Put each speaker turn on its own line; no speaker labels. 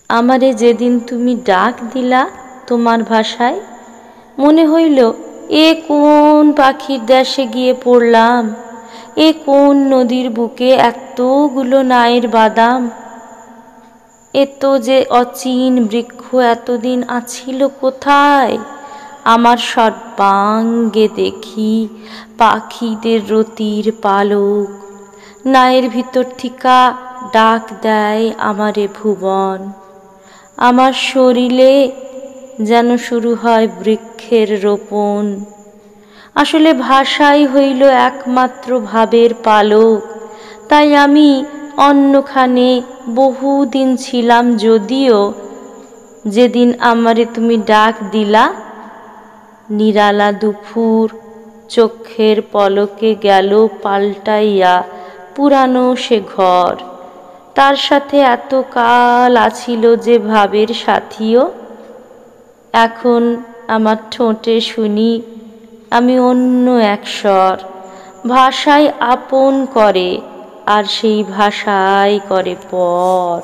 আমারে যেদিন তুমি ডাক দিলা তোমার ভাষায়, মনে হইল এ কোন পাখির দেশে গিয়ে পড়লাম, এ কোন নদীর বুকে এতগুলো নায়ের বাদাম। এ তো যে অচিন বৃক্ষ এতদিন আছিল কোথায়, আমার সর্বাঙ্গে দেখি পাখিদের রতির পালক। নায়ের ভিতর থিকা ডাক দেয় আমারে ভুবন, আমার শরীরে যেন শুরু হয় বৃক্ষের রোপণ। আসলে ভাষাই হইল একমাত্র ভাবের পালক, তাই আমি অন্যখানে বহুদিন ছিলাম যদিও, যেদিন আমারে তুমি ডাক দিলা নিরালা দুপুর চোখের পলকে গেল পাল্টাইয়া পুরানো সে ঘর। তার সাথে এত কাল আছিল যে ভাবের সাথীও, এখন আমার ঠোঁটে শুনি আমি অন্য এক স্বর। ভাষায় আপন করে আর সেই ভাষাই করে পর।